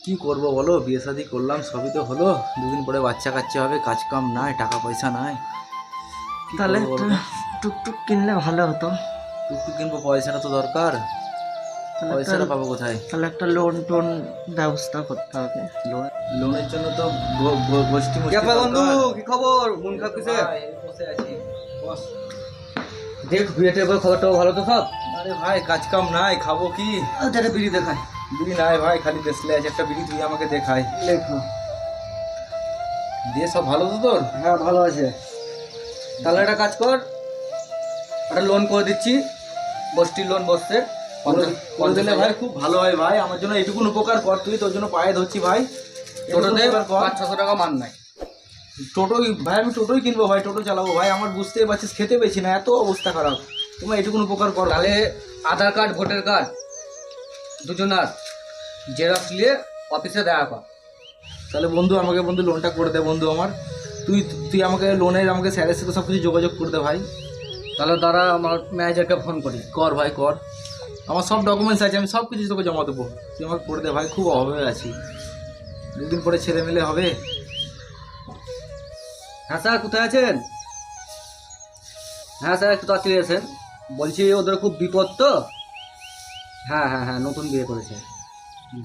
কি করব বলো, বিয়ে শাদী করলাম, সবই তো হলো, দুদিন পরে বাচ্চা কাচ্চা হবে, কাজ কাম নাই, টাকা পয়সা নাই। কি তাহলে করবো একটা বলো তো? টুকটুক কিনলে ভালো হতো। টুকটুক কিনবো, পয়সাটা তো দরকার। তাহলে পয়সাটা পাবো কোথায়? তাহলে একটা লোন টোন ব্যবস্থা করতে হবে। লোনের জন্য তো গোষ্ঠী মোষ্ঠী ব্যাপার বন্ধু, দরকার। কি খবর? মন খারাপ কিসে? ভাই, বসে আছি। বস। দেখ বিয়েটের পর খবরটাও ভালো তো সব? আরে ভাই, কাজ কাম নাই, খাবো কি? যেটা বিড়ি দেখায় বিড়ি নাই ভাই, খালি দেশলে আছে, একটা বিড়ি তুই আমাকে দেখাই। লেখো। দিয়ে সব ভালো তো তোর? হ্যাঁ ভালো আছে। তাহলে একটা কাজ কর, একটা লোন করে দিচ্ছি, গোষ্ঠীর লোন বসছে। করে দিলে ভাই খুব ভালো হয় ভাই, আমার জন্য এইটুকুন উপকার কর তুই, তোর জন্য পায়ে ধরছি ভাই। টোটোতে এটুকুন উপকার কর। 500-600 টাকা মান নাই। টোটোই ভাই, আমি টোটোই কিনবো ভাই, টোটো চালাবো ভাই, আমার বুঝতেই পারছিস খেতে পেয়েছি না, এত অবস্থা খারাপ। তোমার এইটুকুন উপকার কর। তাহলে আধার কার্ড, ভোটার কার্ড দুজনার জেরক্স নিয়ে অফিসে দেখা কর। তাহলে বন্ধু আমাকে বন্ধু লোনটা করে দে বন্ধু আমার। তুই তুই আমাকে লোনের আমাকে স্যারের সাথে সব কিছু যোগাযোগ করে দে ভাই। তাহলে তারা আমার ম্যানেজারকে ফোন করি। কর ভাই কর, আমার সব ডকুমেন্টস আছে, আমি সব কিছু তোকে জমা দেবো, তুই আমাকে করে দে ভাই, খুব অভাবে আছি, দুদিন পরে ছেলে মেলে হবে। হ্যাঁ স্যার, কোথায় আছেন? হ্যাঁ স্যার, একটু তাড়াতাড়ি আছেন। বলছি ওদের খুব বিপদ তো। হ্যাঁ হ্যাঁ হ্যাঁ, নতুন বিয়ে করেছে,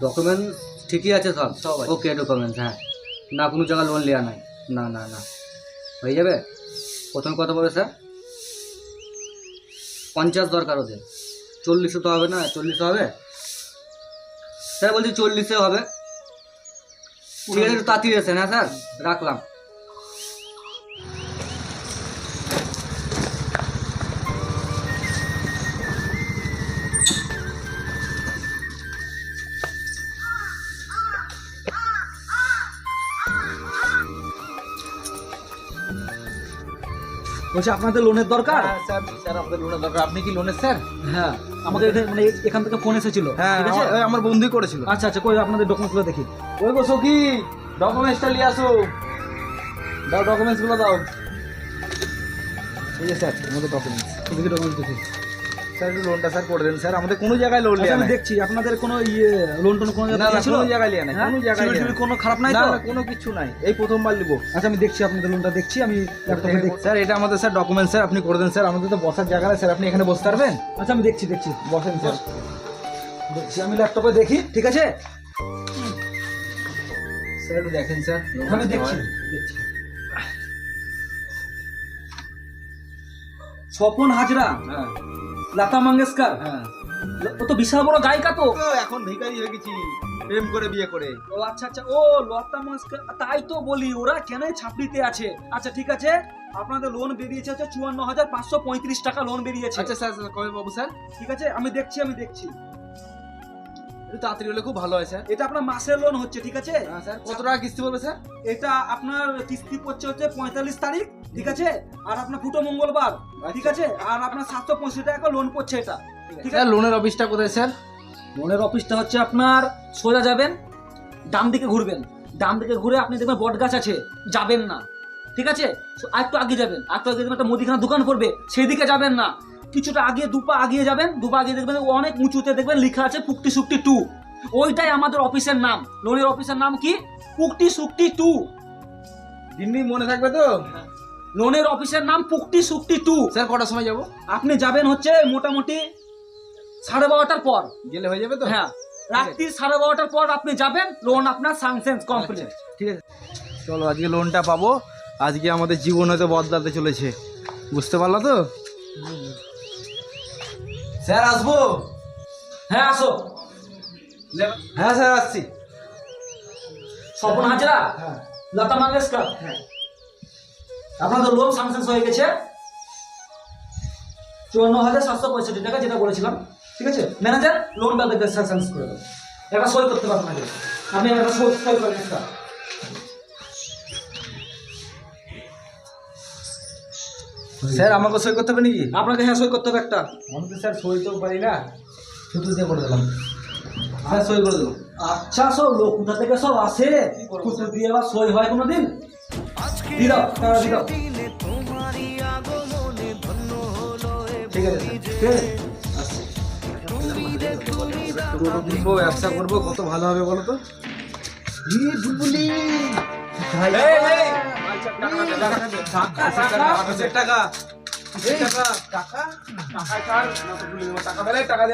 ডকুমেন্টস ঠিকই আছে সব। সব আছে। ওকে ডকুমেন্টস, হ্যাঁ। না কোনো জায়গায় লোন নেওয়া নাই। না না না, হয়ে যাবে। প্রথমে কত বলে স্যার? 50 দরকার ওদের। 40 তো হবে না? 40 হবে স্যার? বলছি 40 হবে। ঠিক আছে, একটু তাড়াতাড়ি আছেন। হ্যাঁ স্যার, রাখলাম। বলছি আপনাদের লোনের দরকার? হ্যাঁ স্যার, স্যার আমাদের লোনের দরকার। আপনি কি লোনের স্যার? হ্যাঁ, আমাকে মানে এখান থেকে ফোন এসেছিল। হ্যাঁ, ঠিক আছে, আমার বন্ধুই করেছিল। আচ্ছা আচ্ছা, কই আপনাদের ডকুমেন্টগুলো দেখি। ওই গো সখি, ডকুমেন্টসটা নিয়ে আসো, দাও ডকুমেন্টসগুলো দাও। এই যে স্যার আমাদের ডকুমেন্টস, দেখি ডকুমেন্টস দেখি। স্যার একটু লোনটা স্যার করে দেন স্যার, আমাদের কোনো জায়গায় লোন আচ্ছা, নেওয়া আমি নাই। দেখছি আপনাদের কোনো লোন টোন কোনো না না, জায়গায় ছিল? কোনো জায়গায় নেওয়া নাই, হ্যাঁ? কোনো জায়গায় সিভিল নেওয়া টিভিল নাই। কোনো খারাপ নাই না তো? না, কোনো কিছু নাই, এই প্রথমবার নিবো। আচ্ছা, আমি দেখছি আপনাদের লোনটা, দেখছি আমি ল্যাপটপে দেখছি। স্যার এটা আমাদের স্যার ডকুমেন্ট স্যার, আপনি করে দেন স্যার, আমাদের তো বসার জায়গা নেই স্যার, আপনি এখানে বসতে পারবেন? আচ্ছা, আমি দেখছি বসেন স্যার। দেখছি আমি ল্যাপটপে দেখি, ঠিক আছে? স্যার একটু দেখেন স্যার। আমি দেখছি দেখছি। স্বপন হাজরা, হ্যাঁ লতা মঙ্গেশকর, হ্যাঁ। ও তো বিশাল বড় গায়িকা তো। তো এখন ভিখারি হয়ে গেছি, প্রেম করে বিয়ে করে। ও আচ্ছা আচ্ছা, ও লতা মঙ্গেশকর, তাই তো বলি ওরা কেন ছাপড়িতে আছে। আচ্ছা ঠিক আছে, আপনাদের লোন বেরিয়েছে হচ্ছে 54,535 টাকা লোন বেরিয়েছে। আচ্ছা স্যার, স্যার কবে পাবো স্যার? ঠিক আছে, আমি দেখছি একটু তাড়াতাড়ি হলে খুব ভালো হয় স্যার। এটা আপনার মাসের লোন হচ্ছে, ঠিক আছে? হ্যাঁ স্যার, কত টাকা কিস্তি পড়বে স্যার? এটা আপনার কিস্তি পড়ছে হচ্ছে 45 তারিখ, ঠিক আছে? আর আপনার ফুটো মঙ্গলবার, ঠিক আছে? আর আপনার 765 টাকা লোন পড়ছে এটা, ঠিক স্যার আছে? লোনের অফিসটা কোথায় স্যার? লোনের অফিসটা হচ্ছে আপনার সোজা যাবেন, ডান দিকে ঘুরবেন, ডান দিকে ঘুরে আপনি দেখবেন বট গাছ আছে, যাবেন না, ঠিক আছে? আর একটু আগে যাবেন, আর একটু আগে দেখবেন একটা মুদিখানা দোকান পড়বে, সেই দিকে যাবেন না, কিছুটা আগে দুপা আগিয়ে যাবেন, দুপা আগিয়ে দেখবেন অনেক উঁচুতে দেখবেন লেখা আছে পুকটি সুকটি 2। ওইটাই আমাদের অফিসের নাম। লোনের অফিসের নাম কি? পুকটি সুকটি 2। দিনই মনে থাকবে তো? লোনের অফিসের নাম পুকটি সুকটি 2। স্যার কটার সময় যাবো? আপনি যাবেন হচ্ছে মোটামুটি 12:30টার পর। গেলে হয়ে যাবে তো? হ্যাঁ, রাত্রি 12:30টার পর আপনি যাবেন, লোন আপনার স্যাংশন কমপ্লিট। ঠিক আছে, চলো আজকে লোনটা পাবো, আজকে আমাদের জীবন হয়তো বদলাতে চলেছে, বুঝতে পারলো তো? স্যার আসবো? হ্যাঁ আসো। হ্যাঁ স্যার আসছি। স্বপন হাজরা, হ্যাঁ লতা মঙ্গেশকর, আপনাদের লোন স্যাংশন হয়ে গেছে 54,765 টাকা, যেটা বলেছিলাম, ঠিক আছে? ম্যানেজার লোনটা দেখে স্যাংশন করে দেবেন, একটা সই করতে পারবেন আগে, আপনি একটা সই করেন একটা। স্যার আমাকে সই করতে হবে নাকি? আপনাকে হ্যাঁ সই করতে হবে একটা। আমি তো স্যার সই তো পারি না, শুধু দিয়ে করে দিলাম। স্যার সই করে দেবো। আচ্ছা, সব লোক কোথা থেকে সব আসে, কোথা দিয়ে আবার সই হয় কোনোদিন? দিয়ে দাও, টাকা দিয়ে দাও। ঠিক আছে স্যার, ঠিক আছে? টোটো কিনবো, ব্যবসা করবো, কত ভালো হবে বলো তো? বুলবুলি টাকা